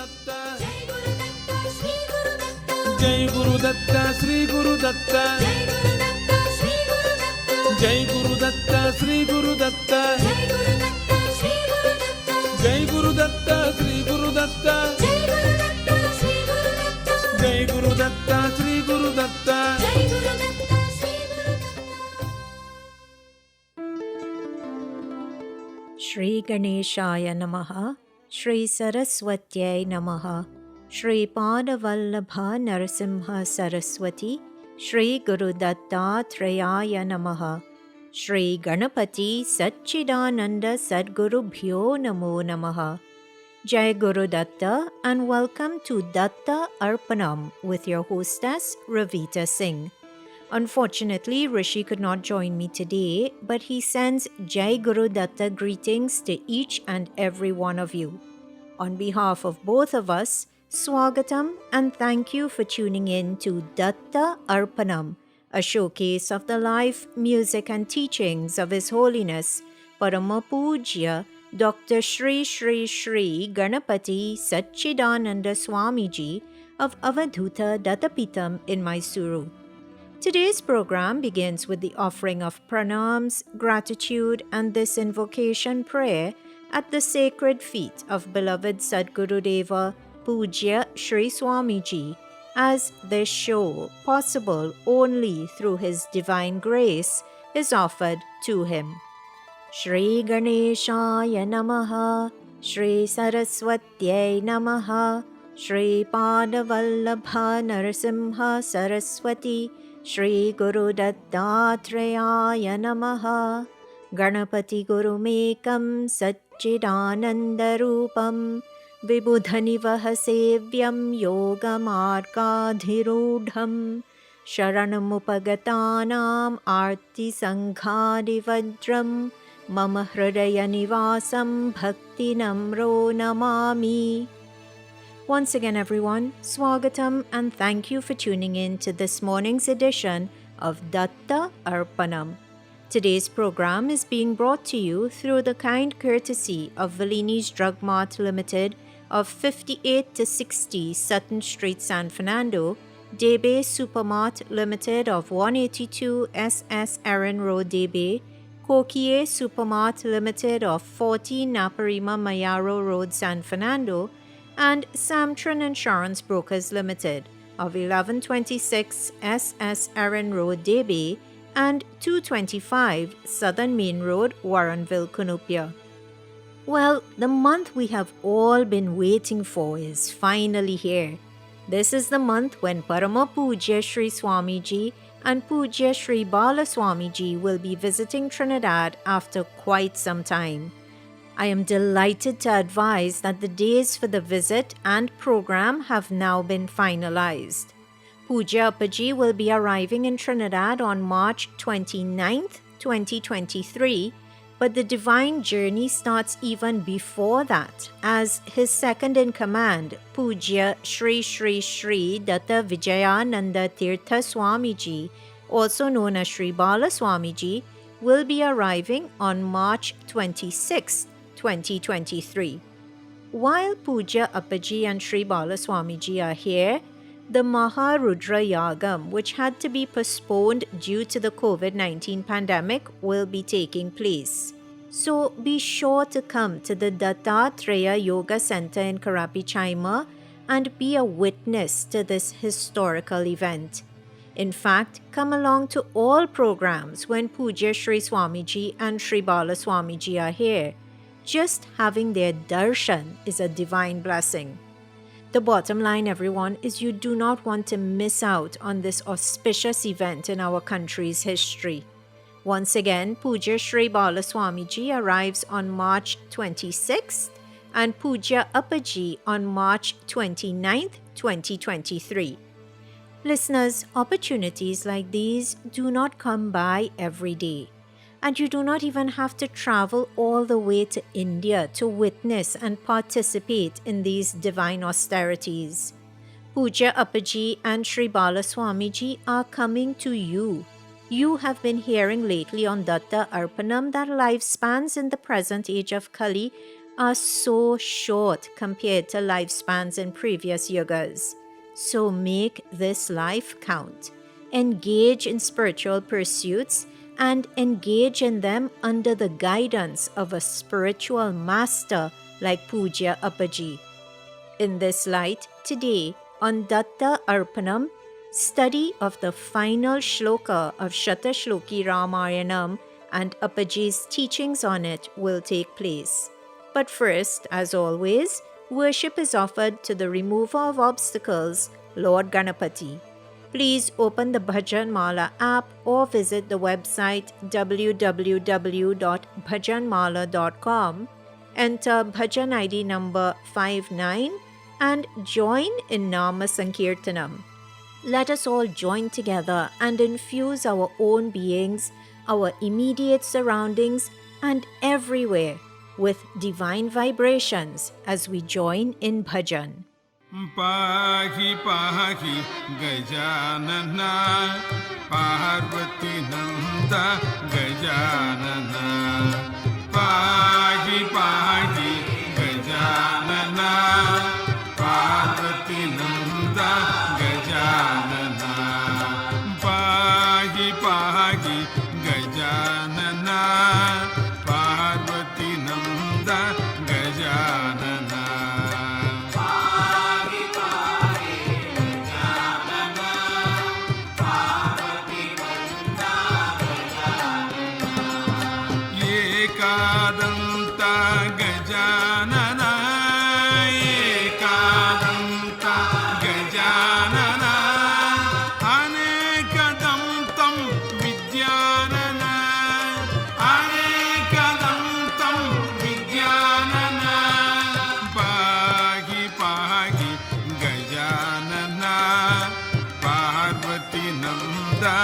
Datta. Jai Guru Datta, Sri Guru Datta. Jai Guru Datta, Sri Guru Datta. Jai Guru Datta, Sri Guru Datta. Jai Guru Datta, Sri Guru Datta. Shri Ganeshaya Namaha, Shri Saraswatyai Namaha, Shri Padavallabha Narasimha Saraswati, Shri Guru Dattatreya Namaha, Shri Ganapati Satchidananda Sadgurubhyo Namo Namaha. Jai Guru Datta and welcome to Datta Arpanam with your hostess Ravita Singh. Unfortunately, Rishi could not join me today, but he sends Jai Guru Datta greetings to each and every one of you. On behalf of both of us, Swagatam and thank you for tuning in to Datta Arpanam, a showcase of the life, music and teachings of His Holiness Paramapujya Dr. Shri Shri Shri Ganapati Satchidananda Swamiji of Avadhuta Dattapitam in Mysuru. Today's program begins with the offering of pranams, gratitude, and this invocation prayer at the sacred feet of beloved Sadgurudeva Pujya Shri Swamiji, as this show, possible only through His divine grace, is offered to him. Shri Ganeshaya Namaha, Shri Saraswatyai Namaha, Shri Padavallabha Narasimha Saraswati, Shri Guru Dattatreya Namaha, Ganapati Gurumekam Satchidanandarupam, Vibudhanivahasevyam Yogamargadhirudham, Sharanamupagatanam Arti Sanghadivajram, Mama Hridaya Nivasam Bhakti Namro Namami. Once again, everyone, Swagatam and thank you for tuning in to this morning's edition of Datta Arpanam. Today's program is being brought to you through the kind courtesy of Vellini's Drug Mart Limited of 58 to 60 Sutton Street, San Fernando, Debe Supermart Limited of 182 SS Erin Road, Debe, Kokie Supermart Limited of 40 Naparima Mayaro Road, San Fernando, and Samtran Insurance Brokers Limited of 1126 SS Erin Road, Debe, and 225 Southern Main Road, Warrenville, Cunupia. Well, the month we have all been waiting for is finally here. This is the month when Parama Pujya Shri Swamiji and Pujya Shri Bala Swamiji will be visiting Trinidad after quite some time. I am delighted to advise that the days for the visit and program have now been finalized. Pujya Appaji will be arriving in Trinidad on March 29th, 2023, but the divine journey starts even before that, as his second-in-command, Pujya Shri Shri Shri Datta Vijayananda Tirtha Swamiji, also known as Shri Bala Swamiji, will be arriving on March 26th, 2023. While Pujya Appaji and Shri Bala Swamiji are here, the Maharudra Yagam, which had to be postponed due to the COVID-19 pandemic, will be taking place. So be sure to come to the Dattatreya Yoga Center in Karapi Chaima and be a witness to this historical event. In fact, come along to all programs when Pujya Shri Swamiji and Shri Bala Swamiji are here. Just having their darshan is a divine blessing. The bottom line, everyone, is you do not want to miss out on this auspicious event in our country's history. Once again, Pujya Shri Bala Swamiji arrives on March 26th and Pujya Appaji on March 29th, 2023. Listeners, opportunities like these do not come by every day. And you do not even have to travel all the way to India to witness and participate in these divine austerities. Pujya Appaji and Shri Bala Swamiji are coming to you. You have been hearing lately on Datta Arpanam that lifespans in the present age of Kali are so short compared to lifespans in previous yugas. So make this life count. Engage in spiritual pursuits and engage in them under the guidance of a spiritual master like Pujya Appaji. In this light, today on Datta Arpanam, study of the final shloka of Shatashloki Ramayanam and Appaji's teachings on it will take place. But first, as always, worship is offered to the remover of obstacles, Lord Ganapati. Please open the Bhajan Mala app or visit the website www.bhajanmala.com, enter Bhajan ID number 59 and join in Nama Sankirtanam. Let us all join together and infuse our own beings, our immediate surroundings, and everywhere with divine vibrations as we join in bhajan. Pahi pahi Gajanana Parvati Nanda Gajanana Pahi pahi Gajanana Parvati Nanda Gajanana Pahi pahi Gajanana Parvati Nanda Gajanana Ekadanta Gajanana Ekadanta Gajanana Anekadantam Vidyanana Anekadantam Vidyanana Pahi pahi Gajanana Parvati Nanda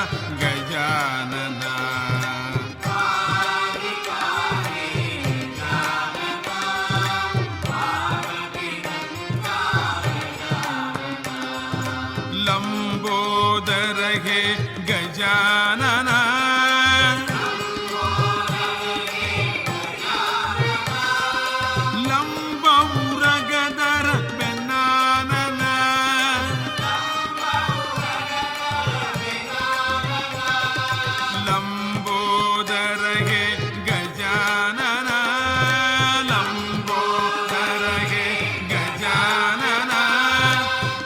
Gajanana Lambodar हे गजानना लंबउरगदर बेनानना लंबोदर हे गजानना लंबोदर हे गजानना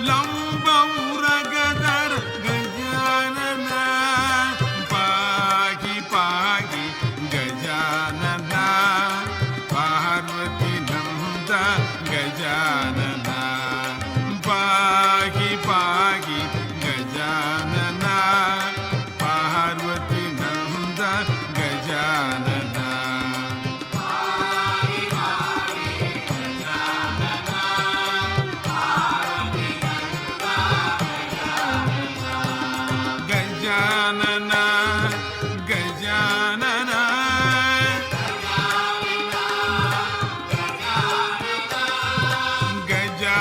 लंबउरगदर गजानना पाहि पाहि गजानना पार्वती नंदा गजानना पाहि पाहि Gajanana Parvati Nanda Gajanana Gajanana Gajanana Gajanana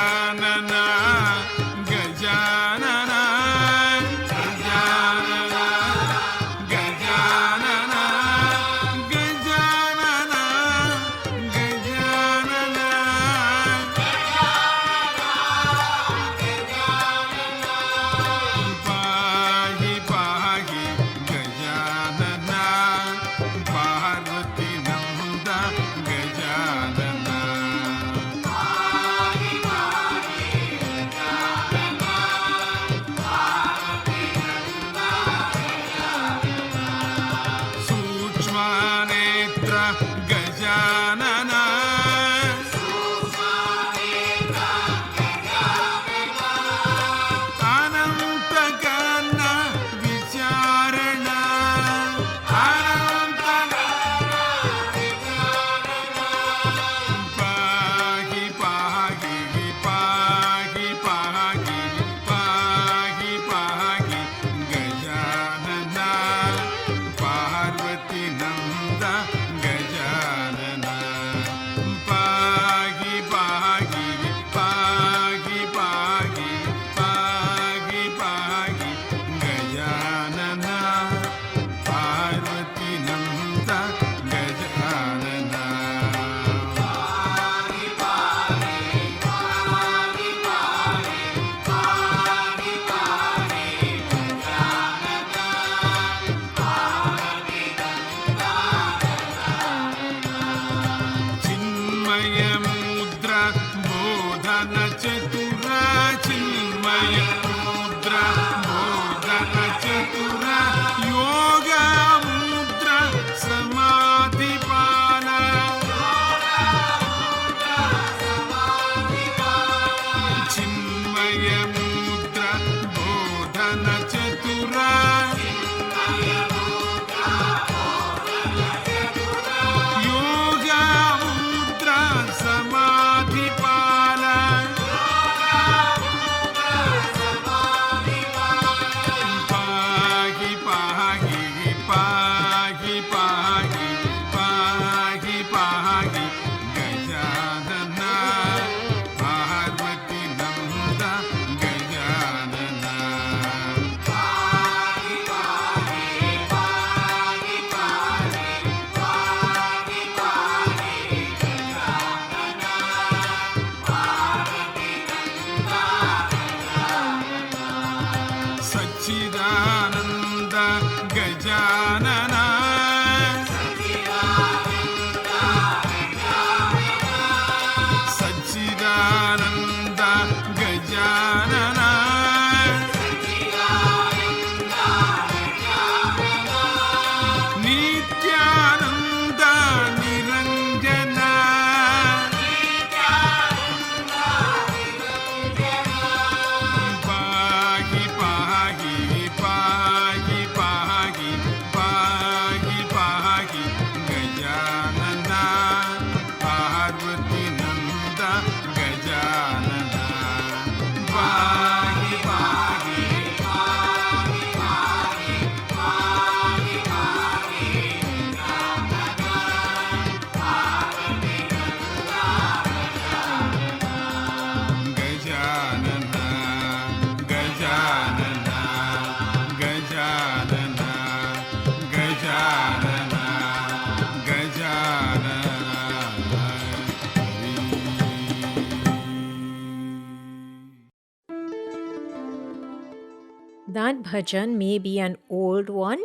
That bhajan may be an old one,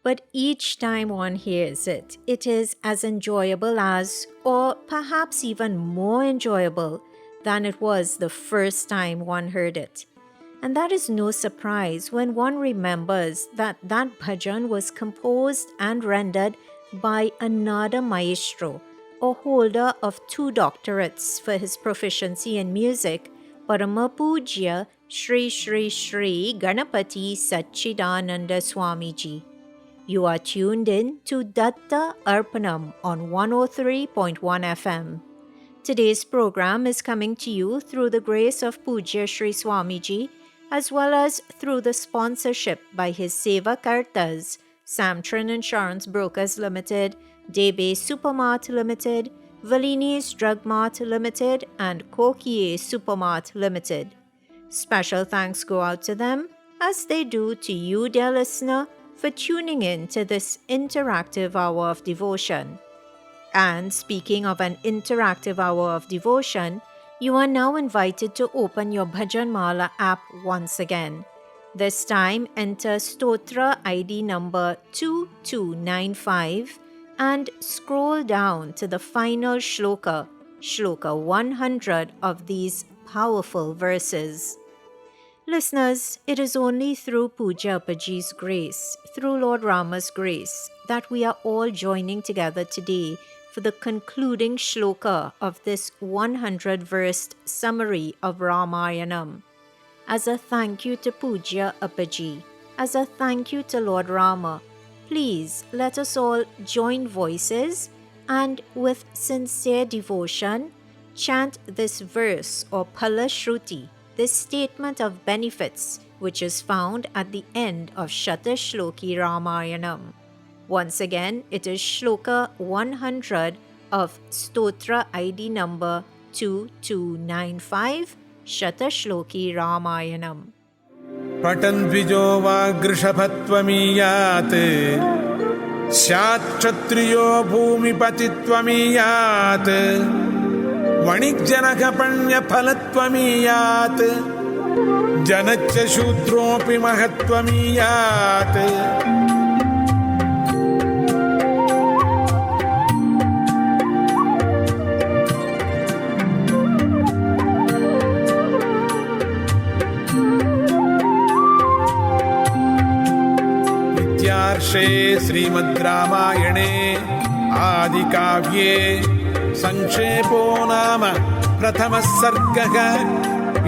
but each time one hears it, it is as enjoyable as, or perhaps even more enjoyable than it was the first time one heard it. And that is no surprise when one remembers that that bhajan was composed and rendered by another maestro, or holder of 2 doctorates for his proficiency in music, Parama Pujya Shri Shri Shri Ganapati Satchidananda Swamiji. You are tuned in to Datta Arpanam on 103.1 FM. Today's program is coming to you through the grace of Pujya Shri Swamiji, as well as through the sponsorship by his Seva Kartas, Samtrin Insurance Brokers Limited, Debe Supermart Limited, Valini's Drug Mart Limited, and Kokie Supermart Limited. Special thanks go out to them, as they do to you, dear listener, for tuning in to this interactive hour of devotion. And speaking of an interactive hour of devotion, you are now invited to open your Bhajan Mala app once again. This time, enter Stotra ID number 2295 and scroll down to the final shloka, shloka 100 of these powerful verses. Listeners, it is only through Puja Appaji's grace, through Lord Rama's grace, that we are all joining together today for the concluding shloka of this 100-versed summary of Ramayanam. As a thank you to Puja Appaji, as a thank you to Lord Rama, please let us all join voices and with sincere devotion chant this verse or Phala Shruti, this statement of benefits which is found at the end of Shata Shloki Ramayanam. Once again, it is Shloka 100 of Stotra ID number 2295, Shata Shloki Ramayanam. Patan dvijo vagrishabhatvamiyat Syat kshatriyo bhumipatitvamiyat Vanikjanaka panya phalatvamiyat Janaccha shudropi mahatvamiyat Shrimad रामायणे आदिकाव्ये संक्षेपो नाम प्रथमः सर्गः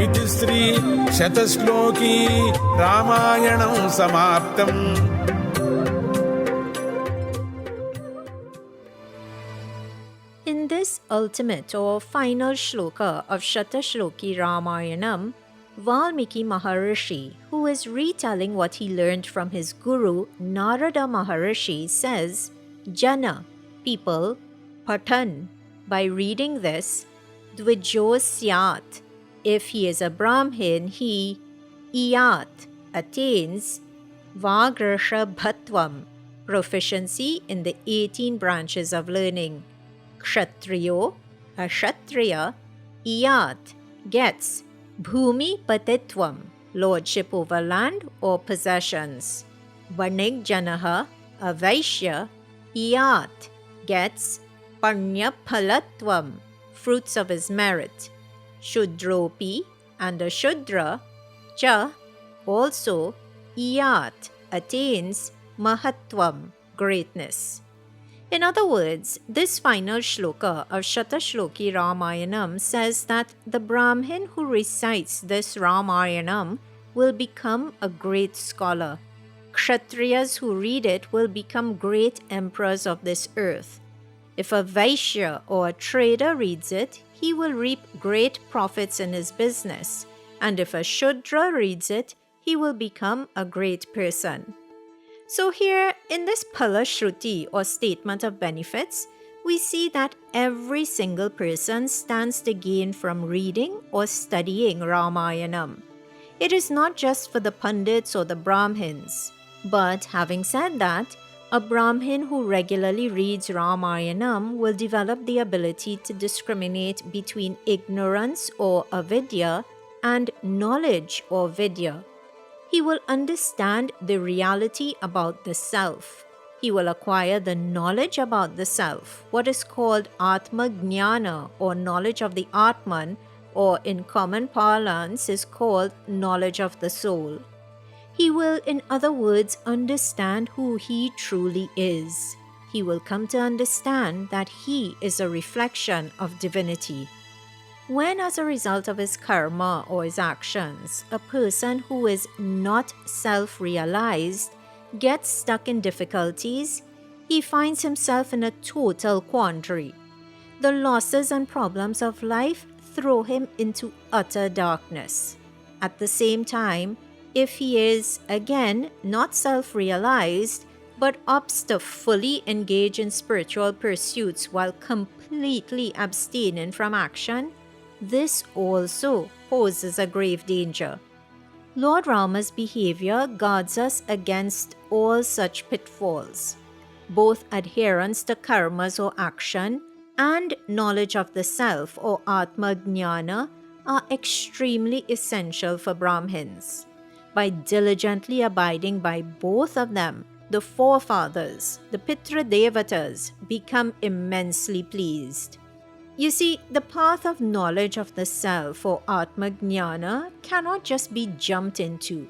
इति श्री शतश्लोकी रामायणं समाप्तम्. In this ultimate or final shloka of Shatashloki Ramayanam, Valmiki Maharishi, who is retelling what he learned from his guru Narada Maharishi, says, Jana, people, Patan, by reading this, Dvijo Syat, if he is a Brahmin, he, Iyat, attains, Vagrasha Bhatvam, proficiency in the 18 branches of learning. Kshatriyo, a Kshatriya, Iyat, gets, Bhumi Patitvam, lordship over land or possessions. Vanig Janaha, a Vaishya, Iyat, gets Panya Phalatvam, fruits of his merit. Shudropi, and a Shudra, Cha, also, Iyat, attains Mahatvam, greatness. In other words, this final shloka of Shatashloki Ramayanam says that the Brahmin who recites this Ramayanam will become a great scholar. Kshatriyas who read it will become great emperors of this earth. If a Vaishya or a trader reads it, he will reap great profits in his business. And if a Shudra reads it, he will become a great person. So here, in this Phala Shruti or statement of benefits, we see that every single person stands to gain from reading or studying Ramayanam. It is not just for the Pandits or the Brahmins. But having said that, a Brahmin who regularly reads Ramayanam will develop the ability to discriminate between ignorance or avidya and knowledge or vidya. He will understand the reality about the self. He will acquire the knowledge about the self, what is called Atma Jnana, or knowledge of the Atman, or in common parlance is called knowledge of the soul. He will, in other words, understand who he truly is. He will come to understand that he is a reflection of divinity. When, as a result of his karma or his actions, a person who is not self-realized gets stuck in difficulties, he finds himself in a total quandary. The losses and problems of life throw him into utter darkness. At the same time, if he is, again, not self-realized, but opts to fully engage in spiritual pursuits while completely abstaining from action, this also poses a grave danger. Lord Rama's behavior guards us against all such pitfalls. Both adherence to karmas or action and knowledge of the self or Atma Jnana are extremely essential for Brahmins. By diligently abiding by both of them, the forefathers, the Pitra Devatas, become immensely pleased. You see, the path of knowledge of the self or Atma Jnana cannot just be jumped into.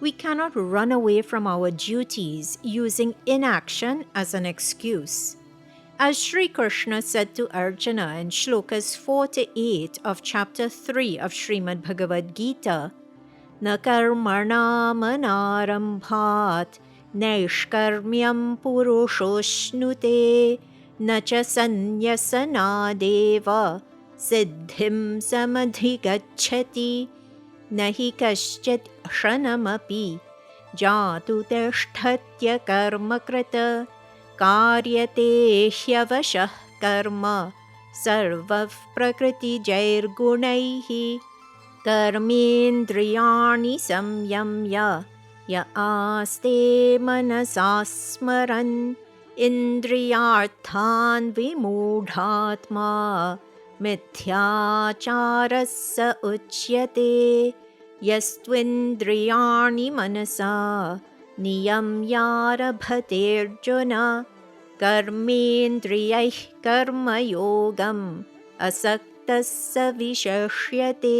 We cannot run away from our duties using inaction as an excuse. As Sri Krishna said to Arjuna in shlokas 4 to 8 of chapter 3 of Srimad Bhagavad Gita, Na karmanam anarambhat naishkarmyam purushoshnute na cha sanyasanadeva siddhim samadhigacchati nahi kaschit kshanamapi jatu tishthatya karmakrata karyate hyavashah karma sarvav prakriti jairgunaihi कर्मेन्द्रियाणि संयम्य य आस्ते मनसा स्मरन् इन्द्रियार्थान् विमूढात्मा मिथ्याचारः स उच्यते यस्त्विन्द्रियाणि मनसा नियम्यारभतेऽर्जुन कर्मेन्द्रियैः कर्मयोगम् असक्तस्य विशेष्यते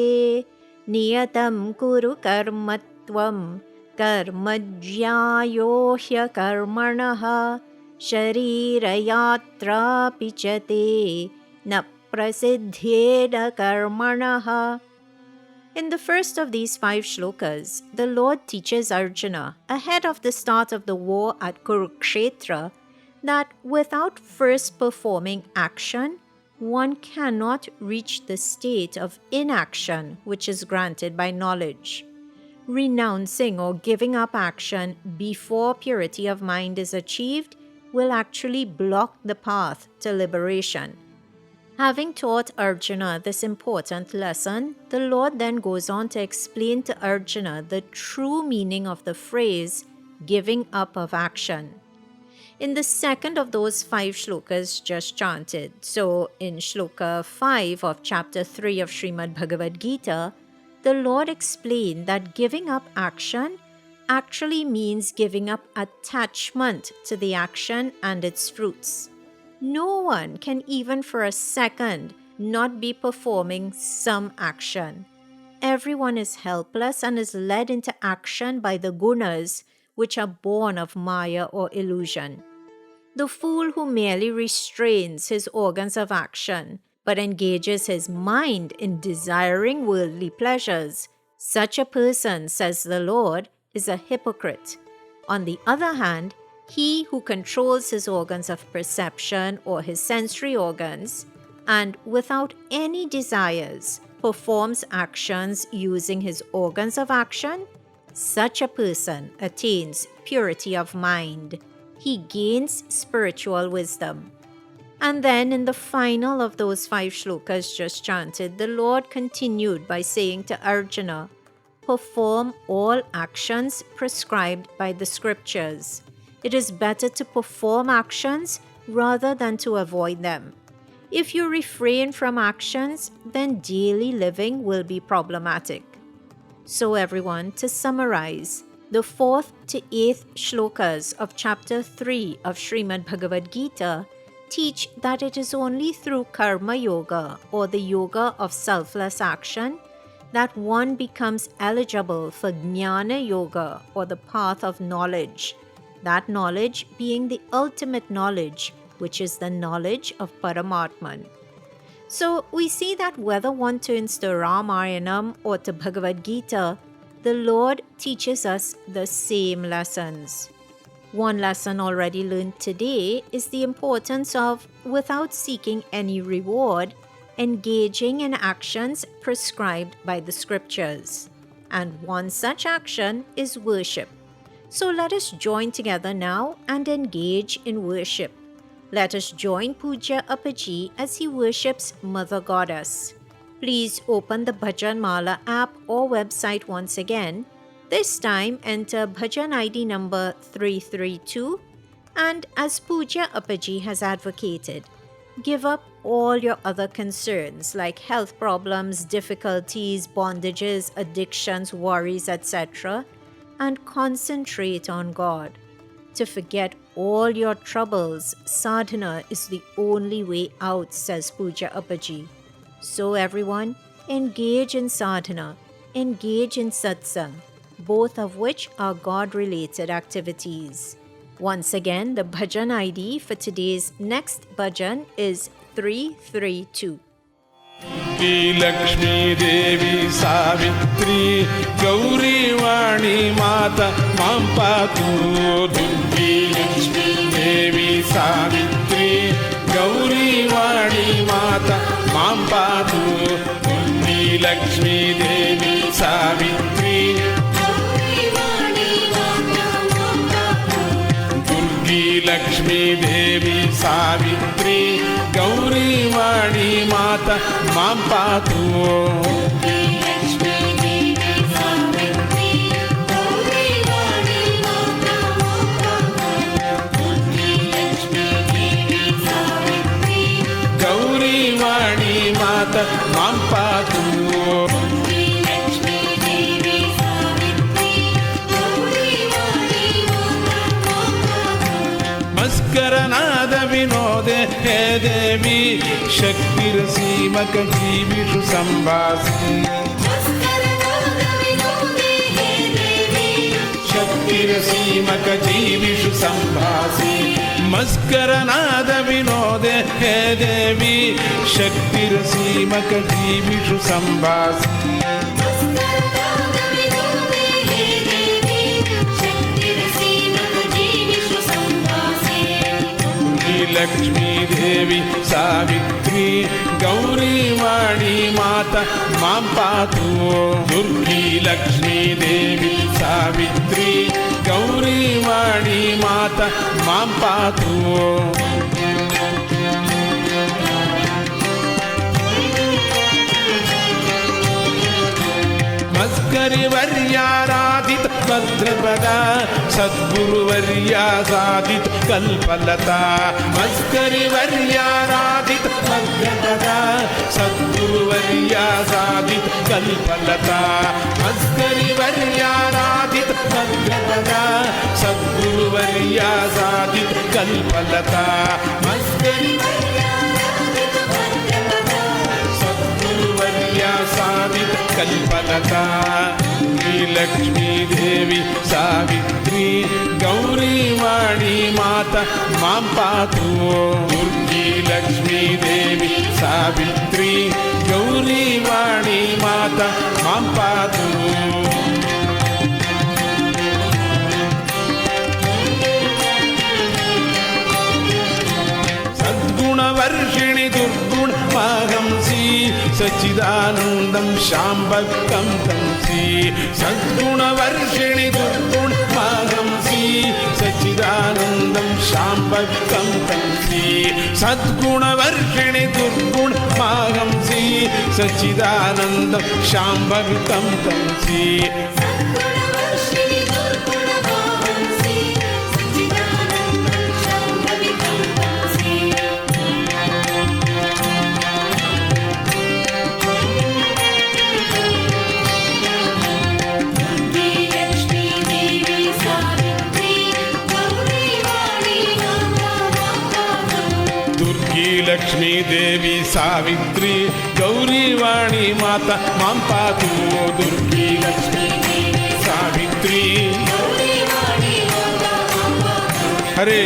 नियतं कुरु कर्म त्वं कर्मज्ञायो ह्यकर्मणः शरीरयात्रापि च ते न प्रसिद्धेन कर्मणः. In the first of these 5 shlokas, the Lord teaches Arjuna, ahead of the start of the war at Kurukshetra, that without first performing action, one cannot reach the state of inaction which is granted by knowledge. Renouncing or giving up action before purity of mind is achieved will actually block the path to liberation. Having taught Arjuna this important lesson, the Lord then goes on to explain to Arjuna the true meaning of the phrase, giving up of action. In the second of those 5 shlokas just chanted, so in shloka 5 of chapter 3 of Srimad Bhagavad Gita, the Lord explained that giving up action actually means giving up attachment to the action and its fruits. No one can even for a second not be performing some action. Everyone is helpless and is led into action by the gunas, which are born of maya or illusion. The fool who merely restrains his organs of action but engages his mind in desiring worldly pleasures, such a person, says the Lord, is a hypocrite. On the other hand, he who controls his organs of perception or his sensory organs and without any desires performs actions using his organs of action, such a person attains purity of mind. He gains spiritual wisdom. And then in the final of those 5 shlokas just chanted, the Lord continued by saying to Arjuna, perform all actions prescribed by the scriptures. It is better to perform actions rather than to avoid them. If you refrain from actions, then daily living will be problematic. So everyone, to summarize, the 4th to 8th shlokas of chapter 3 of Srimad Bhagavad Gita teach that it is only through karma yoga, or the yoga of selfless action, that one becomes eligible for jnana yoga, or the path of knowledge, that knowledge being the ultimate knowledge, which is the knowledge of Paramatman. So we see that whether one turns to Ramayanam or to Bhagavad Gita, the Lord teaches us the same lessons. One lesson already learned today is the importance of, without seeking any reward, engaging in actions prescribed by the scriptures. And one such action is worship. So let us join together now and engage in worship. Let us join Puja Appaji as he worships Mother Goddess. Please open the Bhajan Mala app or website once again. This time enter Bhajan ID number 332, and as Puja Appaji has advocated, give up all your other concerns like health problems, difficulties, bondages, addictions, worries, etc., and concentrate on God. To forget all your troubles, sadhana is the only way out, says Puja Appaji. So everyone, engage in sadhana, engage in satsang, both of which are God-related activities. Once again, the bhajan ID for today's next bhajan is 332. Lakshmi Devi Savitri Gauri Vani Mata Mampatu. Durgi Lakshmi Devi Savitri Gauri Vani Mata Mampatu. Durgi Lakshmi Devi Savitri Gauri Vani Mata Mampatu. Durgi Lakshmi Devi Savitri Gauri Vani Mata Mampatu. Gauri Vani Mata Mampatu. Maskaranaada vinode he devi Shakti rasimaka jeevishu sambhasi. Shakti rasimaka jeevishu sambhasi. Maskaranaada vinode he devi Shakti rasimaka jeevishu sambhasi. Lakshmi Devi Savitri Gauri Vani Mata Mampatu. Durgi Lakshmi Devi Savitri Gauri Vani Mata Mampatu. Maskari Varyaradit Bhadrapada Sadguru Varyasadit Kalpalata. Maskari Varyaradit Bhadrapada Sadguru Varyasadit Kalpalata. Maskari Varyaradit Bhadrapada Sadguru Varyasadit Kalpalata. Maskari Sadit Kalpalata. Lakshmi Devi Savitri Gauri Vani Mata Mampatu. Durgi Lakshmi Devi Savitri Gauri Vani Mata Mampatu. Varshini Durgun Mahamsi Sachidanandam Shambhakam Tamsi. Sadguna Varshini Durgun Mahamsi Sachidanandam Shambhakam Tamsi. Sadguna Varshini Durgun Mahamsi Sachidanandam Shambhakam Tamsi. Lakshmi देवी सावित्री गौरी वाणी माता मां पातु दुर्गी लक्ष्मी देवी सावित्री हरे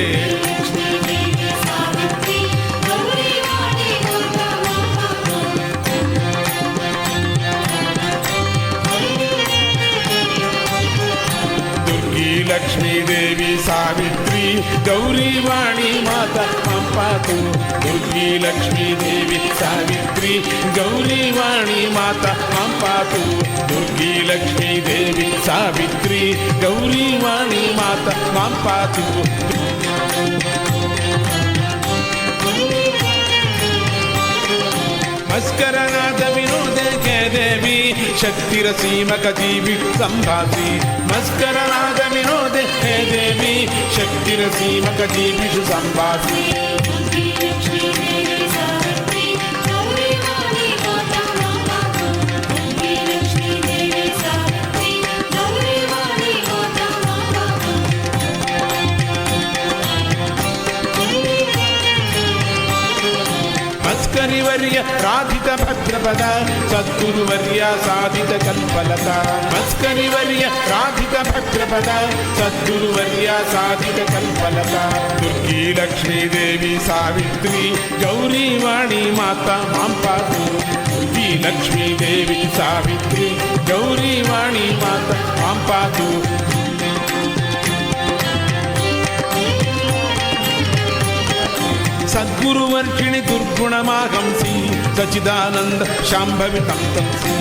लक्ष्मी देवी सावित्री गौरी वाणी माता मां पातु दुर्गी लक्ष्मी देवी सावित्री गौरी वाणी माता मां पातु दुर्गी लक्ष्मी देवी सावित्री गौरी वाणी माता मां पातु मस्करनाद विनोद के देवी शक्तिरसीमक जीवि संभासी मस्करनाद विनोद हे देवी शक्तिरसीमक जीविषु संभासी मस्करिवर्य राधित भद्रपद सद्गुरुवर्य साधित कल्पलता मस्करिवर्य राधित भद्रपद सद्गुरुवर्य साधित कल्पलता दुर्गी लक्ष्मी देवी सावित्री गौरी वाणी माता मां पातु दुर्गी लक्ष्मी देवी सावित्री गौरी वाणी माता मां पातु सद्गुरुवर्षिणि दुर्गुणमागंसि सच्चिदानंद शाम्भवी तं तंसि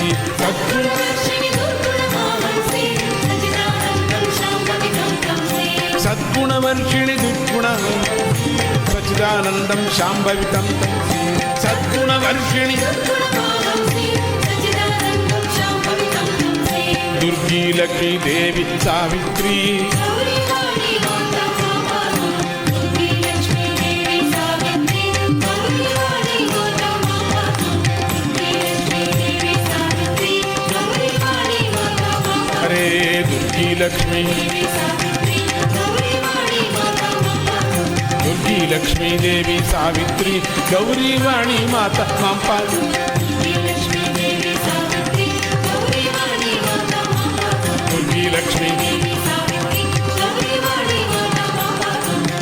सद्गुणवर्षिणि दुर्गुण सच्चिदानंदं शाम्भवी तं तंसि सद्गुणवर्षिणि दुर्गी लक्ष्मी देवी सावित्री लक्ष्मी दुर्गी लक्ष्मी देवी सावित्री गौरी वाणी माता मां पातु दुर्गी लक्ष्मी देवी सावित्री गौरी वाणी माता मां पातु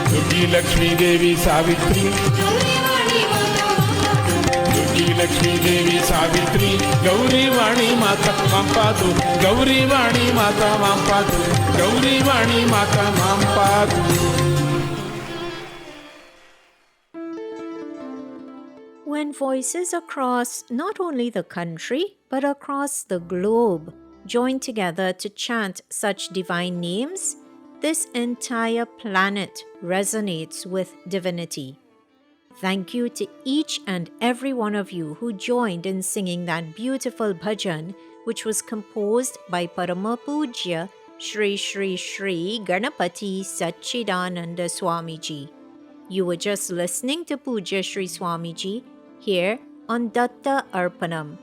दुर्गी लक्ष्मी देवी सावित्री लक्ष्मी देवी सावित्री गौरी वाणी माता मां पातु गौरी वाणी माता मां पातु गौरी वाणी माता मां पातु When voices across not only the country but across the globe join together to chant such divine names, this entire planet resonates with divinity. Thank you to each and every one of you who joined in singing that beautiful bhajan, which was composed by Parama Pujya Shri Shri Shri Ganapati Satchidananda Swamiji. You were just listening to Pujya Shri Swamiji here on Datta Arpanam.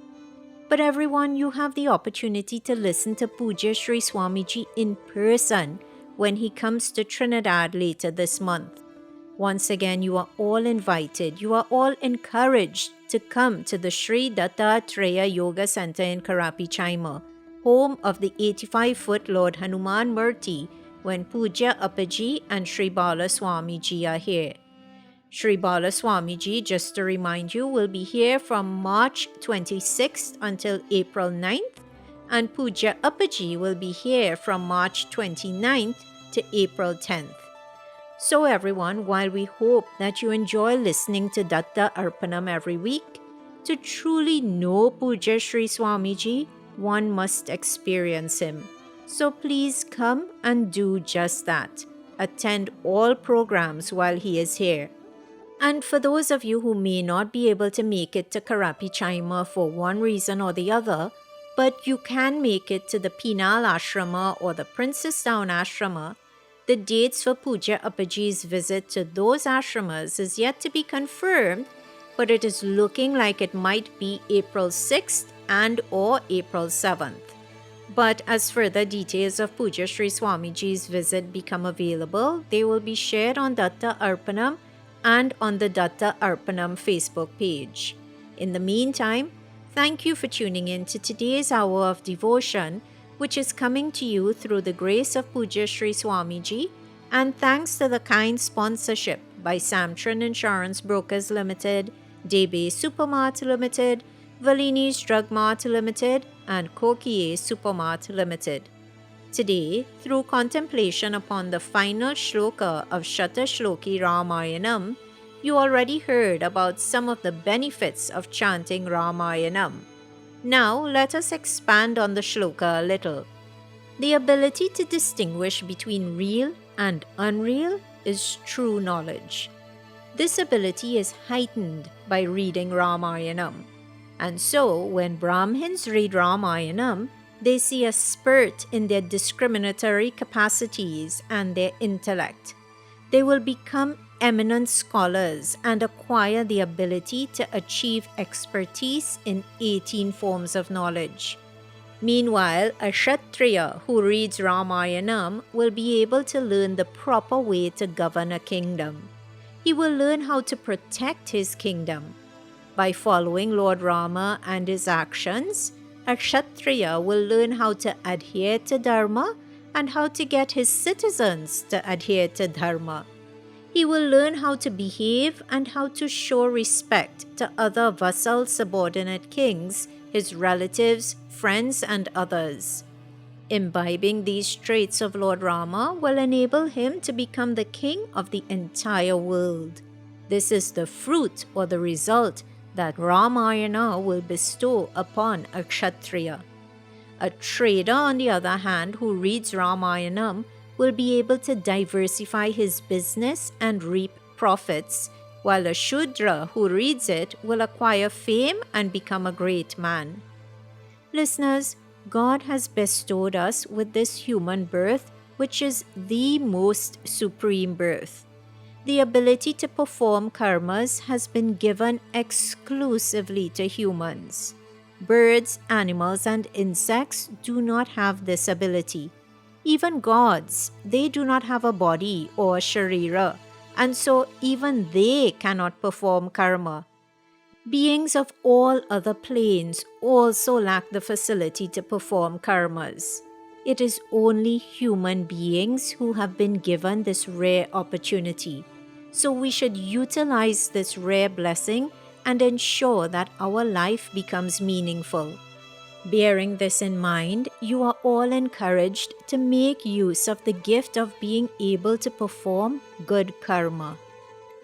But everyone, you have the opportunity to listen to Pujya Shri Swamiji in person when he comes to Trinidad later this month. Once again, you are all invited, you are all encouraged to come to the Sri Datta Treya Yoga Center in Karapi Chaima, home of the 85-foot Lord Hanuman Murti, when Pujya Appaji and Sri Bala Swamiji are here. Sri Bala Swamiji, just to remind you, will be here from March 26th until April 9th, and Pujya Appaji will be here from March 29th to April 10th. So everyone, while we hope that you enjoy listening to Datta Arpanam every week, to truly know Pujya Shri Swamiji, one must experience him. So please come and do just that. Attend all programs while he is here. And for those of you who may not be able to make it to Karapi Chaima for one reason or the other, but you can make it to the Penal Ashrama or the Princess Town Ashrama, the dates for Pujya Appaji's visit to those ashramas is yet to be confirmed, but it is looking like it might be April 6th and or April 7th. But as further details of Pujya Shri Swamiji's visit become available, they will be shared on Datta Arpanam and on the Datta Arpanam Facebook page. In the meantime, thank you for tuning in to today's hour of devotion, which is coming to you through the grace of Puja Sri Swamiji, and thanks to the kind sponsorship by Samtran Insurance Brokers Limited, Debe Supermart Limited, Valini's Drug Mart Limited, and Kokie Supermart Limited. Today, through contemplation upon the final shloka of Shatashloki Ramayanam, you already heard about some of the benefits of chanting Ramayanam. Now, let us expand on the shloka a little. The ability to distinguish between real and unreal is true knowledge. This ability is heightened by reading Ramayanam. And so, when Brahmins read Ramayanam, they see a spurt in their discriminatory capacities and their intellect. They will become eminent scholars and acquire the ability to achieve expertise in 18 forms of knowledge. Meanwhile, a Kshatriya who reads Ramayanam will be able to learn the proper way to govern a kingdom. He will learn how to protect his kingdom. By following Lord Rama and his actions, a Kshatriya will learn how to adhere to Dharma and how to get his citizens to adhere to Dharma. He will learn how to behave and how to show respect to other vassal subordinate kings, his relatives, friends, and others. Imbibing these traits of Lord Rama will enable him to become the king of the entire world. This is the fruit or the result that Ramayana will bestow upon a Kshatriya. A trader, on the other hand, who reads Ramayanam will be able to diversify his business and reap profits, while a Shudra who reads it will acquire fame and become a great man. Listeners, God has bestowed us with this human birth, which is the most supreme birth. The ability to perform karmas has been given exclusively to humans. Birds, animals, and insects do not have this ability. Even gods, they do not have a body or sharira, and so even they cannot perform karma. Beings of all other planes also lack the facility to perform karmas. It is only human beings who have been given this rare opportunity. So we should utilize this rare blessing and ensure that our life becomes meaningful. Bearing this in mind, you are all encouraged to make use of the gift of being able to perform good karma.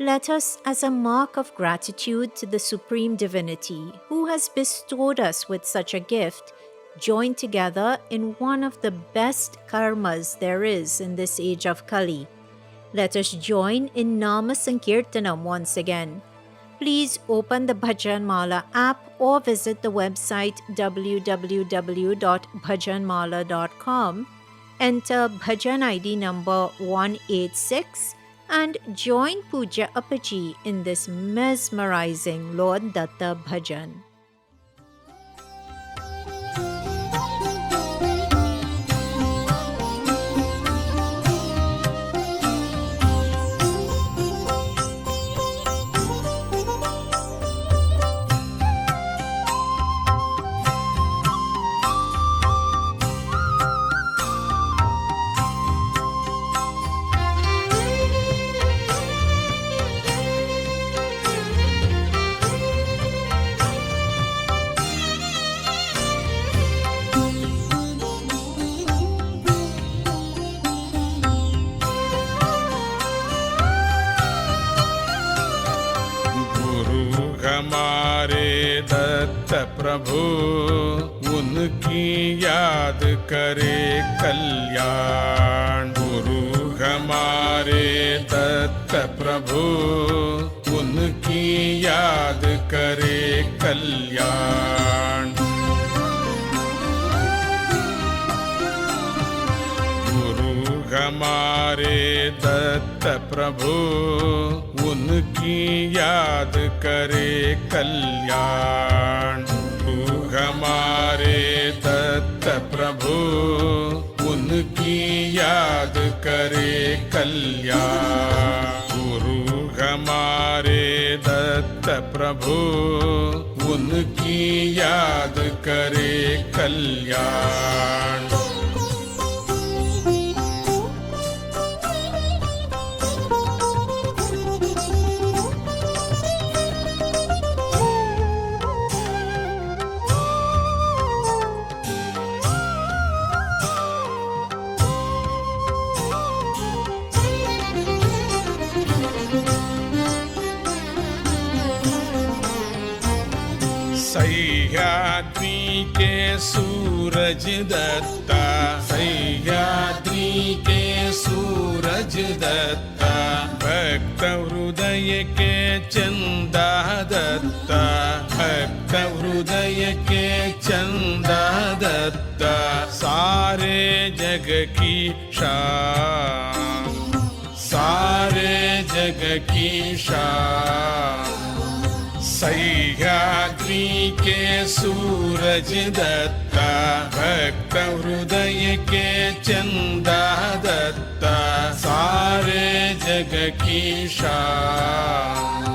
Let us, as a mark of gratitude to the Supreme Divinity who has bestowed us with such a gift, join together in one of the best karmas there is in this age of Kali. Let us join in Nama Sankirtanam once again. Please open the Bhajan Mala app or visit the website www.bhajanmala.com, enter Bhajan ID number 186 and join Puja Appaji in this mesmerizing Lord Datta Bhajan. हमारे दत्त प्रभु उनकी याद करे कल्याण। गुरु हमारे दत्त प्रभु उनकी याद करे कल्याण। गुरु हमारे दत्त प्रभु उनकी याद करे कल्याण। तू हमारे दत्त प्रभु उनकी याद करे कल्याण। गुरु हमारे प्रभु उनकी याद करे कल्याण। सह्याद्री के सूरज दत्ता, सह्याद्री के सूरज दत्ता, भक्त हृदय के चंदा दत्ता, भक्त हृदय के चंदा दत्ता, सारे जग की शान, सारे जग की शान। सह्याद्री के सूरज दत्ता, भक्त हृदय के चंदा दत्ता, सारे जग की शान।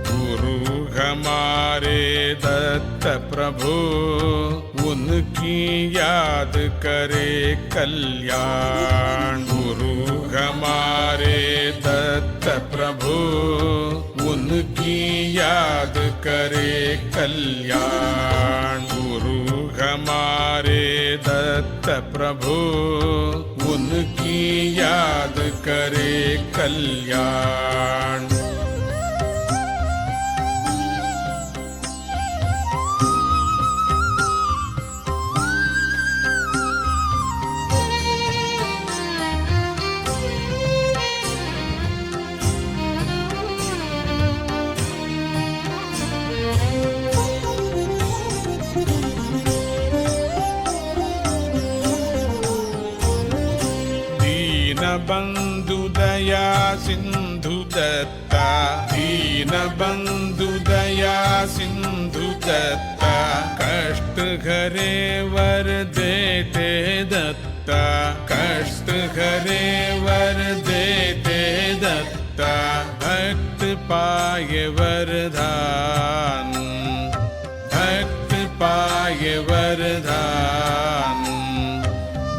गुरु हमारे दत्त प्रभु उनकी याद करे कल्याण। गुरु हमारे दत्त प्रभु उनकी याद करे कल्याण। गुरु हमारे दत्त प्रभु उनकी याद करे कल्याण। बंधु दया सिंधु दत्ता, दीन बंधु दया सिंधु दत्ता, कष्ट हरे वर देते दत्ता, कष्ट हरे वर देते दत्ता, भक्त पाए वरदान, भक्त पाए वरदान।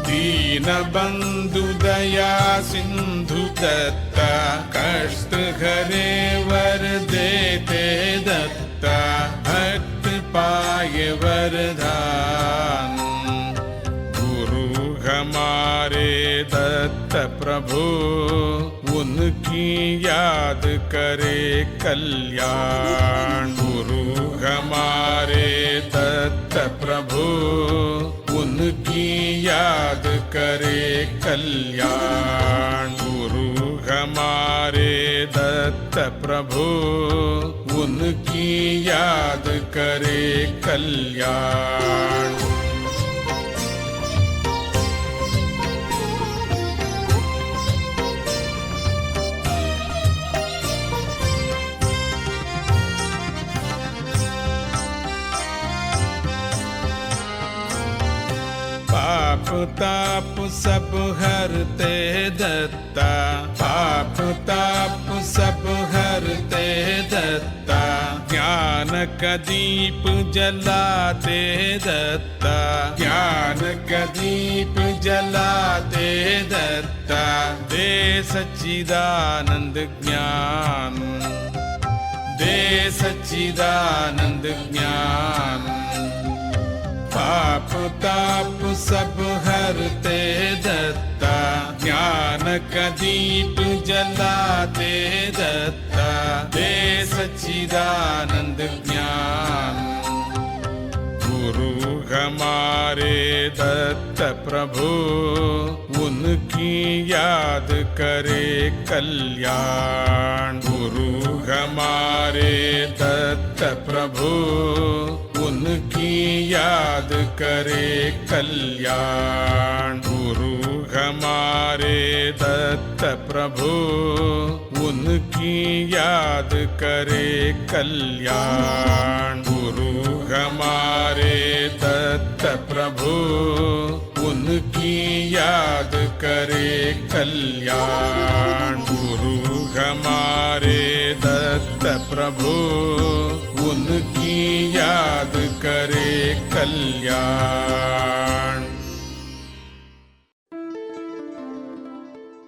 दीन बंधु दया सिंधु दत्ता, कष्ट हरे वर देते दत्ता, भक्त पाए वरदान। गुरु हमारे दत्त प्रभु उनकी याद करे कल्याण। गुरु हमारे दत्त प्रभु उनकी याद करे कल्याण। गुरु हमारे दत्त प्रभु उनकी याद करे कल्याण। पाप ताप सब हरते दत्ता, पाप ताप सब हरते दत्ता, ज्ञान का दीप जलाते दत्ता, ज्ञान का दीप जलाते दत्ता, दे सच्चिदानंद ज्ञान, दे सच्चिदानंद ज्ञान। पाप ताप सब हरते दत्ता, ज्ञान का दीप जलाते दत्ता, दे सच्चिदानंद ज्ञान। गुरु हमारे दत्त प्रभु उनकी याद करे कल्याण। गुरु हमारे दत्त प्रभु उनकी याद करे कल्याण। गुरु हमारे दत्त प्रभु उनकी याद करे कल्याण। गुरु हमारे दत्त प्रभु उनकी याद करे कल्याण। गुरु हमारे दत्त प्रभु उनकी याद करे कल्याण।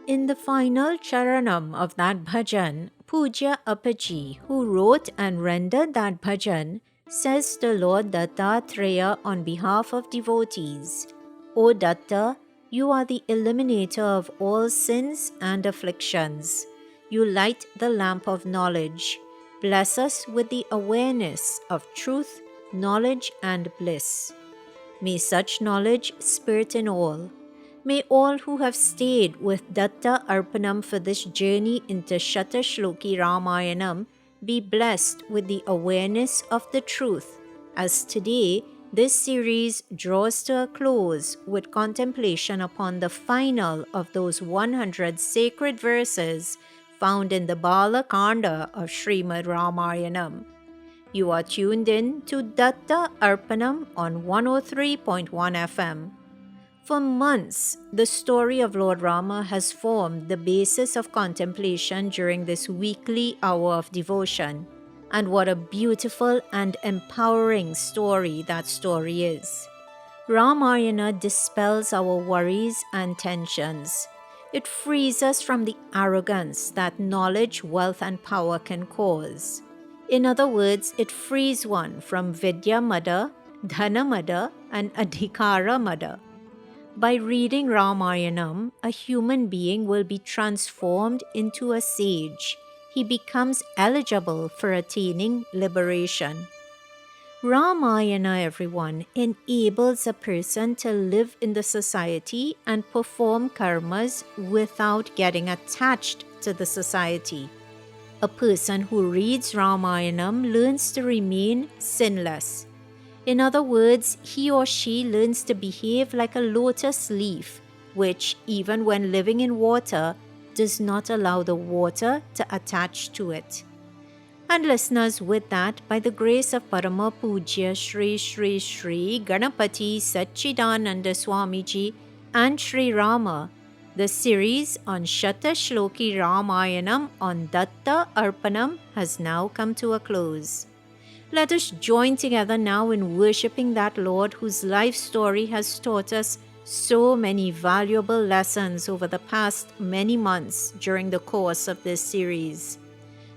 In the final charanam of that bhajan, Pujya Appaji, who wrote and rendered that bhajan, says to Lord Dattatreya on behalf of devotees, O Datta, you are the eliminator of all sins and afflictions. You light the lamp of knowledge. Bless us with the awareness of truth, knowledge, and bliss. May such knowledge spirt in all. May all who have stayed with Datta Arpanam for this journey into Shatashloki Ramayanam be blessed with the awareness of the truth, as today this series draws to a close with contemplation upon the final of those 100 sacred verses found in the Bala Kanda of Srimad Ramayanam. You are tuned in to Datta Arpanam on 103.1 FM. For months, the story of Lord Rama has formed the basis of contemplation during this weekly hour of devotion. And what a beautiful and empowering story that story is. Ramayana dispels our worries and tensions. It frees us from the arrogance that knowledge, wealth, and power can cause. In other words, it frees one from Vidya Mada, Dhana Mada, and Adhikara Mada. By reading Ramayanam, a human being will be transformed into a sage. He becomes eligible for attaining liberation. Ramayana, everyone, enables a person to live in the society and perform karmas without getting attached to the society. A person who reads Ramayanam learns to remain sinless. In other words, he or she learns to behave like a lotus leaf, which, even when living in water, does not allow the water to attach to it. And listeners, with that, by the grace of Parama Pujya Shri Shri Shri Ganapati Satchidananda Swamiji and Shri Rama, the series on Shatashloki Ramayanam on Datta Arpanam has now come to a close. Let us join together now in worshipping that Lord whose life story has taught us so many valuable lessons over the past many months during the course of this series.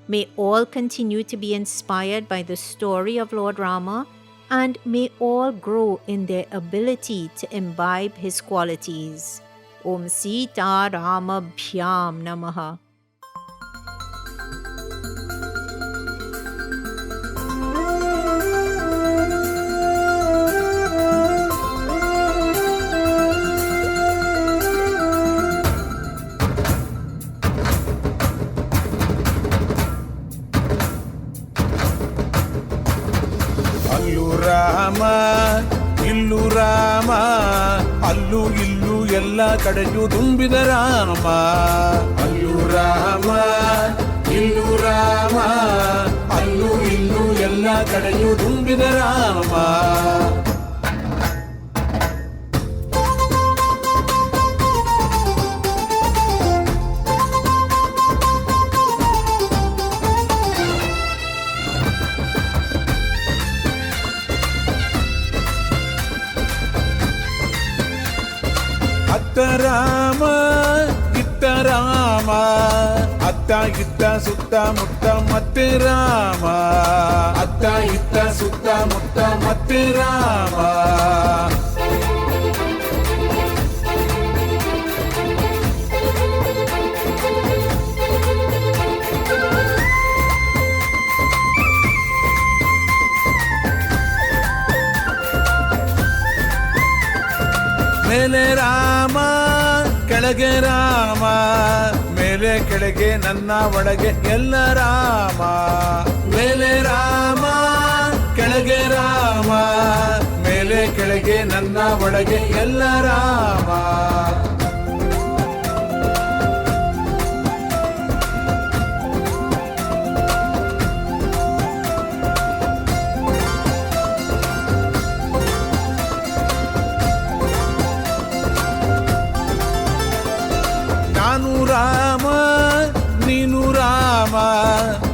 May all continue to be inspired by the story of Lord Rama, and may all grow in their ability to imbibe his qualities. Om Sita Rama Bhyam Namaha. Rama ಇಲ್ಲು Rama ಅಲ್ಲು ಇಲ್ಲು ಎಲ್ಲ ಕಡೆಯೂ ತುಂಬಿದ ರಾಮ. ಅಲ್ಲು ರಾಮ ಇಲ್ಲು ರಾಮ ಅಲ್ಲು ಇಲ್ಲು ಎಲ್ಲ ಕಡೆಯೂ ತುಂಬಿದ ರಾಮ. ರಾಮ ಇತ್ತ ರಾಮ ಅತ್ತ ಇತ್ತ ಸುತ್ತ ಮುತ್ತ ಮತ್ತೆ ರಾಮ. ಅತ್ತ ಇತ್ತ ಸುತ್ತ ಮುತ್ತ ಮತ್ತೆ ರಾಮ. ಮೇಲೆ ರಾಮ ಕೆಳಗೆ ರಾಮ, ಮೇಲೆ ಕೆಳಗೆ ನನ್ನ ಒಳಗೆ ಎಲ್ಲ ರಾಮ. ಮೇಲೆ ರಾಮ ಕೆಳಗೆ ರಾಮ, ಮೇಲೆ ಕೆಳಗೆ ನನ್ನ ಒಳಗೆ ಎಲ್ಲ ರಾಮ. ರಾಮ ನೀನು ರಾಮ,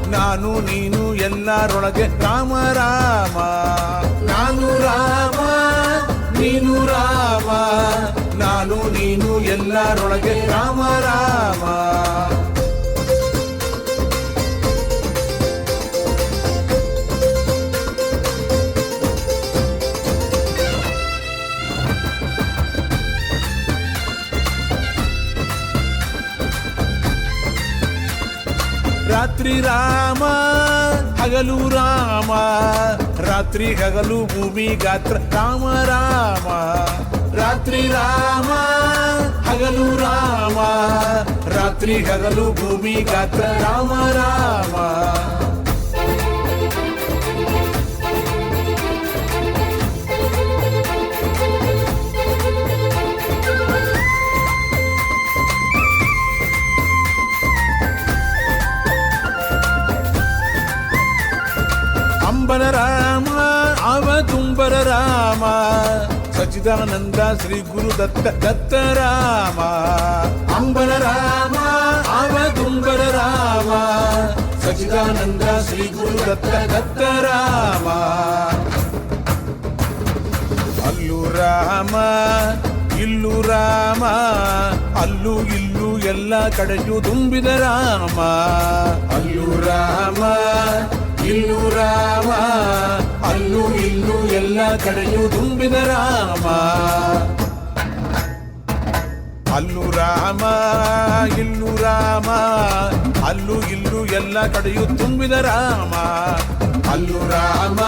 ನಾನು ನೀನು ಎಲ್ಲರೊಳಗೆ ರಾಮ ರಾಮ. ನಾನು ರಾಮ ನೀನು ರಾಮ, ನಾನು ನೀನು ಎಲ್ಲರೊಳಗೆ ರಾಮ ರಾಮ. ರಾತ್ರಿ ರಾಮ ಹಗಲು ರಾಮ, ರಾತ್ರಿ ಹಗಲು ಭೂಮಿ ಗಾತ್ರ ರಾಮ ರಾಮ. ರಾತ್ರಿ ರಾಮ ಹಗಲು ರಾಮ, ರಾತ್ರಿ ಹಗಲು ಭೂಮಿ ಗಾತ್ರ ರಾಮ ರಾಮ. ಅಂಬರ ರಾಮ ಅವತುಂಬರ ರಾಮ, ಸಚಿದಾನಂದ ಶ್ರೀ ಗುರು ದತ್ತ ದತ್ತ ರಾಮ. ಅಂಬರ ರಾಮ ಅವತುಂಬರ ರಾಮ, ಸಚಿದಾನಂದ ಶ್ರೀ ಗುರು ದತ್ತ ದತ್ತ ರಾಮ. ಅಲ್ಲೂ ರಾಮ ಇಲ್ಲೂ ರಾಮ, ಅಲ್ಲೂ ಇಲ್ಲೂ ಎಲ್ಲ ಕಡೆಯೂ ತುಂಬಿದ ರಾಮ. ಅಲ್ಲೂ ರಾಮ ಇಲ್ಲೂ ರಾಮ, ಅಲ್ಲೂ ಇಲ್ಲೂ ಎಲ್ಲ ಕಡೆಯೂ ತುಂಬಿದ ರಾಮ. ಅಲ್ಲೂ ರಾಮ ಇಲ್ಲೂ ರಾಮ, ಅಲ್ಲೂ ಇಲ್ಲೂ ಎಲ್ಲ ಕಡೆಯೂ ತುಂಬಿದ ರಾಮ. ಅಲ್ಲೂ ರಾಮ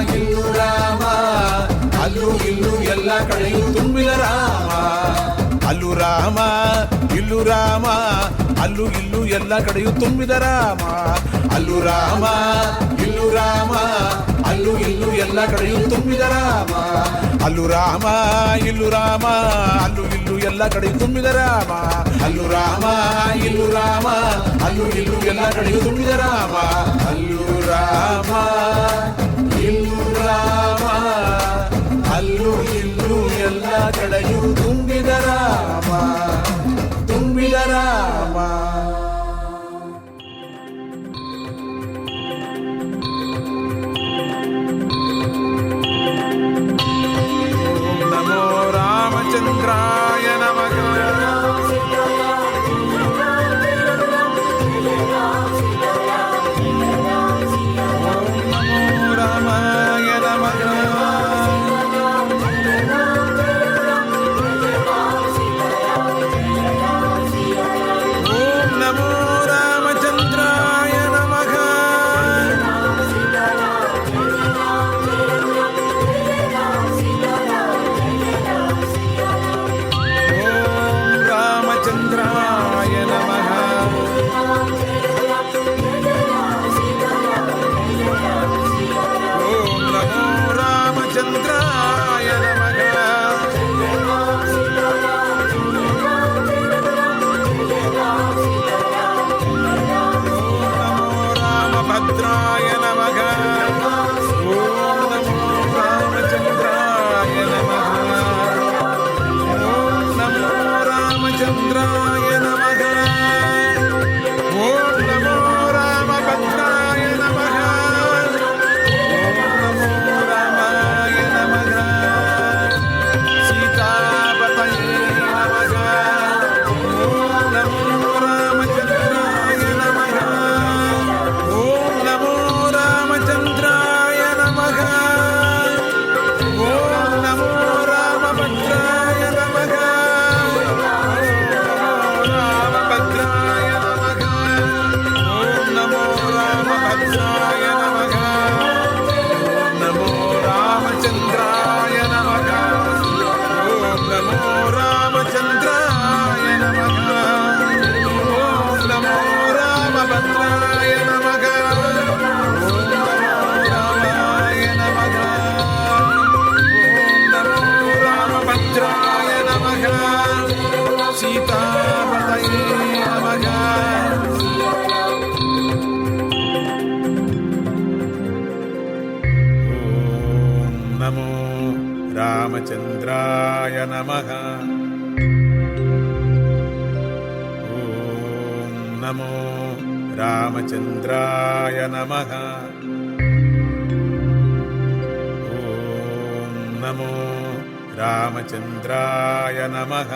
ಇಲ್ಲೂ ರಾಮ, ಅಲ್ಲೂ ಇಲ್ಲೂ ಎಲ್ಲ ಕಡೆಯೂ ತುಂಬಿದ ರಾಮ. ಅಲ್ಲೂ ರಾಮ ಇಲ್ಲೂ ರಾಮ, ಅಲ್ಲೂ ಇಲ್ಲೂ ಎಲ್ಲ ಕಡೆಯೂ ತುಂಬಿದ ರಾಮ. ಅಲ್ಲೂ ರಾಮ ಇಲ್ಲೂ ರಾಮ, ಅಲ್ಲೂ ಇಲ್ಲೂ ಎಲ್ಲ ಕಡೆಯೂ ತುಂಬಿದ ರಾಮ. ಅಲ್ಲೂ ರಾಮ ಇಲ್ಲೂ ರಾಮ, ಅಲ್ಲೂ ಇಲ್ಲೂ ಎಲ್ಲ ಕಡೆಯೂ ತುಂಬಿದ ರಾಮ. ಅಲ್ಲೂ ರಾಮ ಇಲ್ಲೂ ರಾಮ, ಅಲ್ಲೂ ಇಲ್ಲೂ ಎಲ್ಲ ಕಡೆಯೂ ತುಂಬಿದ ರಾಮ. ಅಲ್ಲೂ ರಾಮ ಇಲ್ಲೂ ರಾಮ, ಅಲ್ಲೂ ಇಲ್ಲೂ ಎಲ್ಲ ಕಡೆಯೂ ತುಂಬಿದ ರಾಮ, ತುಂಬಿದ ರಾಮ. ನಮೋ ರಾಮಚಂದ್ರಾಯ ನಮಃ. ರಾಮಚಂದ್ರಾಯ ನಮಃ. ಓಂ ನಮೋ रामचन्द्राय नमः। ॐ नमो रामचन्द्राय नमः।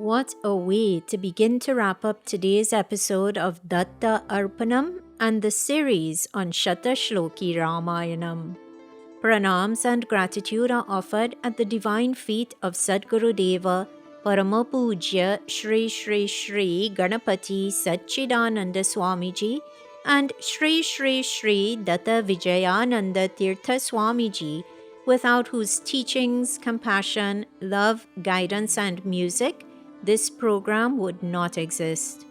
What a way to begin to wrap up today's episode of Datta Arpanam and the series on Shatashloki Ramayanam. Pranams and gratitude are offered at the divine feet of Sadguru Deva, Parama Pujya Shri Shri Shri Ganapati Satchidananda Swamiji and Shri Shri Shri Datta Vijayananda Tirtha Swamiji, without whose teachings, compassion, love, guidance and music this program would not exist.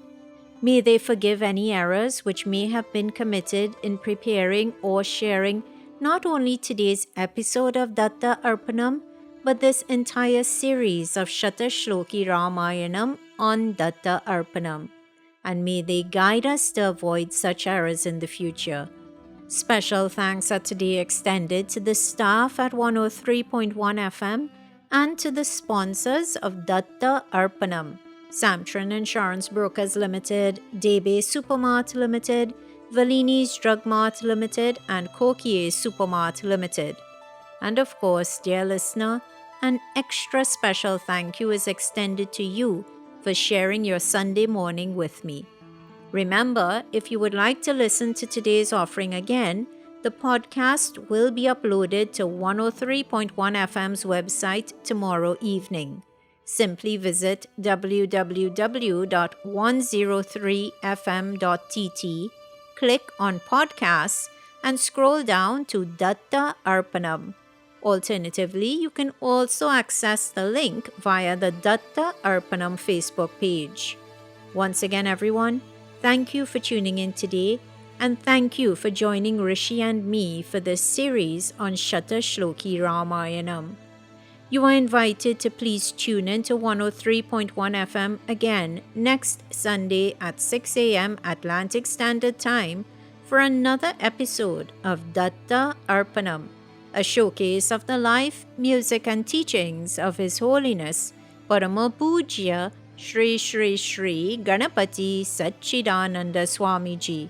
May they forgive any errors which may have been committed in preparing or sharing not only today's episode of Datta Arpanam, but this entire series of Shatashloki Ramayanam on Datta Arpanam. And may they guide us to avoid such errors in the future. Special thanks are today extended to the staff at 103.1 FM and to the sponsors of Datta Arpanam, Samtran Insurance Brokers Limited, Debe Supermart Limited, Valini's Drug Mart Limited and Kokie Supermart Limited. And of course, dear listener, an extra special thank you is extended to you for sharing your Sunday morning with me. Remember, if you would like to listen to today's offering again, the podcast will be uploaded to 103.1 FM's website tomorrow evening. Simply visit www.103fm.tt, click on podcasts and scroll down to Datta Arpanam. Alternatively, you can also access the link via the Datta Arpanam Facebook page. Once again, everyone, thank you for tuning in today, and thank you for joining Rishi and me for this series on Shatashloki Ramayanam. You are invited to please tune in to 103.1 FM again next Sunday at 6 a.m. Atlantic Standard Time for another episode of Datta Arpanam, a showcase of the life, music and teachings of His Holiness Parama Pujya Shri Shri Shri Ganapati Satchidananda Swamiji.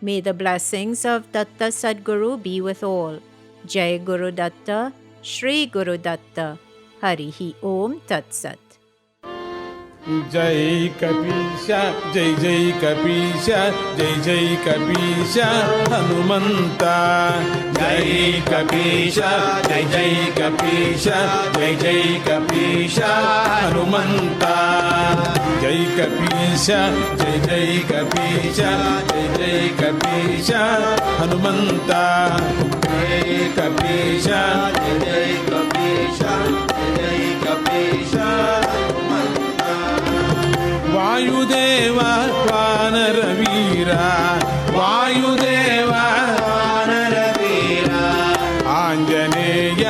May the blessings of Datta Sadguru be with all. Jai Guru Datta, Shri Guru Datta, Harihi Om Tat Sat. जय कपीशा जय जय कपीशा जय जय कपीशा हनुमंता जय कपीशा जय जय कपीशा जय जय कपीशा हनुमंता जय कपीशा जय जय कपीशा जय जय कपीशा हनुमंता जय कपीशा जय जय कपीशा जय जय कपीशा वायुदेवा वानरवीरा वायुदेवा वानरवीरा आंजनेय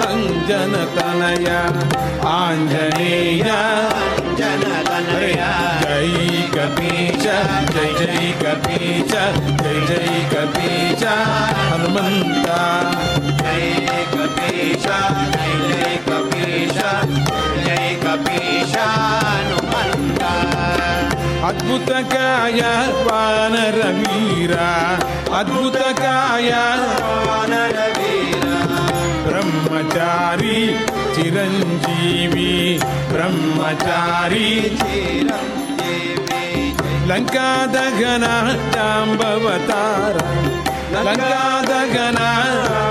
अंजनतनया आंजनेय अंजनतनया जय कपीश जय जय कपीश जय जय कपीश हनुमंता जय कपीश जय जय कपीश जय कपीश हनुमंता अद्भुतकाय वानरवीरा अद्भुतकाय वानरवीरा ब्रह्मचारी चिरंजीवी ब्रह्मचारी चिरंजीवी लंकादगना जांबवतारा लंकादगना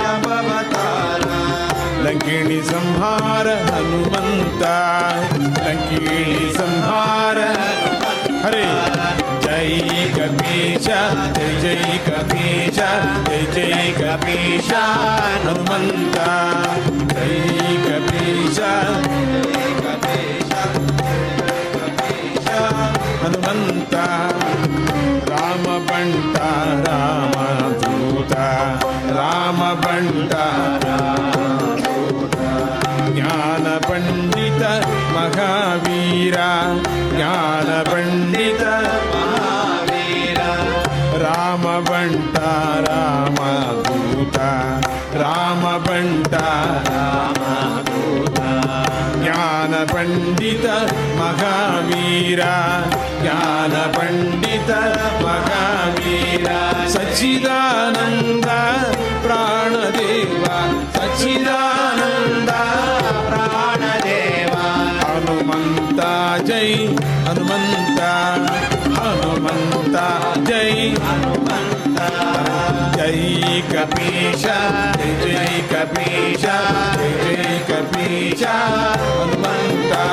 जांबवतारा लंकिणी संहार हनुमंता लंकिणी संहार हरे जय कपीशा जय जय कपीशा जय जय कपीशा हनुमंता जय कपीशा जय कपीशा हनुमंता राम बंटा राम दूता राम बंटा ज्ञान पंडित महावीरा ज्ञान पंडित महावीरा राम बंटा राम दूता राम बंटा राम दूता ज्ञान पंडित महावीरा ज्ञान पंडित महावीरा सच्चिदानंद प्राणदेवा सच्चिदानंद प्राणदेवा हनुमंता जय हनुमंता हनुमंता जय हनुमंता जय कपीश जय कपीश जय कपीश हनुमंता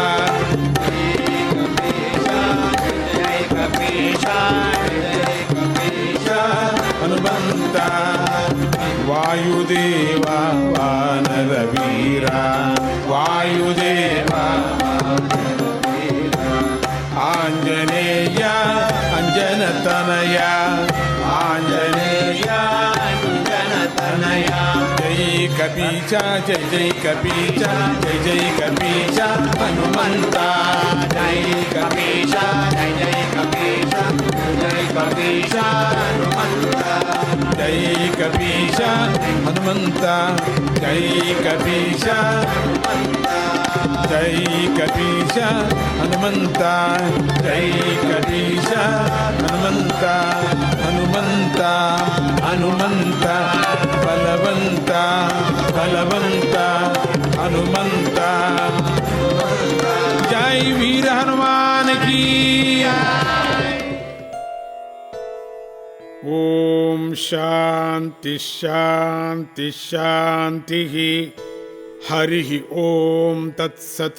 जय कपीश जय कपीश हनुमंता वायुदेवा वानरवीरा वायुदेवा आंजनेय अंजनतनया आंजनेय अंजनतनया जय कपीश जय जय कपीश जय जय कपीश हनुमंता जय कपीश जय जय कपीश जय कपीश हनुमंता जय कपीश हनुमंता जय कपीश जय कपीश हनुमंता जय कपीश हनुमंता हनुमंता हनुमंता बलवंता बलवंता हनुमंता जय वीर हनुमान की ओम शांति शांति शांति हरि ओम तत्सत।